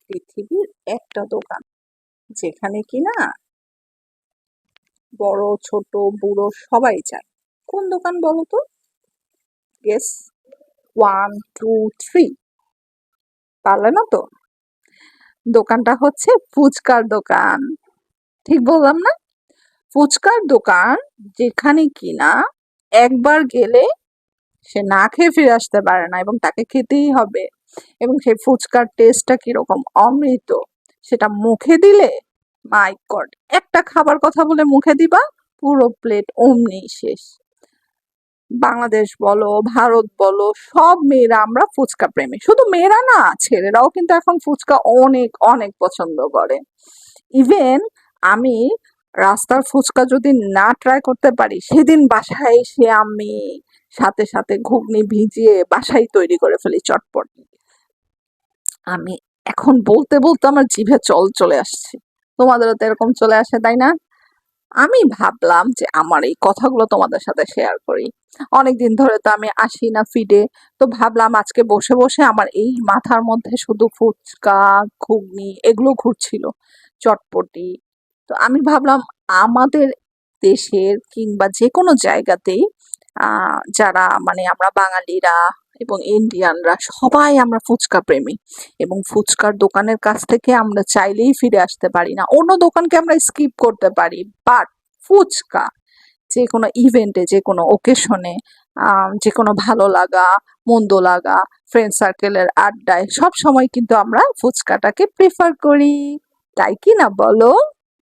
পৃথিবীর একটা দোকান যেখানে কিনা বড় ছোট বুড়ো সবাই যায়। কোন দোকান বলো তো? গেস। 1 2 3। পারলে না তো? দোকানটা হচ্ছে ফুচকার দোকান। ঠিক বললাম না? ফুচকার দোকান যেখানে কিনা একবার গেলে সে না খেয়ে ফিরে আসতে পারে না এবং তাকে খেতেই হবে। এবং সেই ফুচকার টেস্টটা কিরকম অমৃত, সেটা মুখে দিলে মাই গড, একটা খাবার কথা বলে মুখে দিবা, পুরো প্লেট অমনি শেষ। বাংলাদেশ বলো ভারত বলো, সব মেয়েরা আমরা ফুচকা প্রেমী। শুধু মেয়েরা না, ছেলেরাও কিন্তু এখন ফুচকা অনেক অনেক পছন্দ করে। ইভেন আমি রাস্তার ফুচকা যদি না ট্রাই করতে পারি, সেদিন বাসায় এসে আমি সাথে সাথে ঘুগনি ভিজিয়ে বাসায় তৈরি করে ফেলি চটপট। আমি এখন বলতে বলতে আমার জিভে জল চলে আসছে। তোমাদেরও তো এরকম চলে আসে, তাই না? আমি ভাবলাম যে আমার এই কথাগুলো তোমাদের সাথে শেয়ার করি। অনেকদিন ধরে তো আমি আসি না ফিডে, তো ভাবলাম আজকে বসে বসে আমার এই মাথার মধ্যে শুধু ফুচকা, ঘুগনি এগুলো ঘুরছিল, চটপটি। তো আমি ভাবলাম আমাদের দেশের কিংবা যে কোনো জায়গাতেই যারা মানে আমরা বাঙালিরা এবং ইন্ডিয়ানরা সবাই আমরা ফুচকা প্রেমী, এবং ফুচকার দোকানের কাছ থেকে আমরা চাইলেই ফিরে আসতে পারি না। অন্য দোকানকে আমরা স্কিপ করতে পারি, বাট ফুচকা যে কোনো ইভেন্টে, যে কোনো ওকেশনে, যে কোনো ভালো লাগা মন্দ লাগা, ফ্রেন্ড সার্কেলের আড্ডায় সব সময় কিন্তু আমরা ফুচকাটাকে প্রিফার করি। তাই কি না বলো?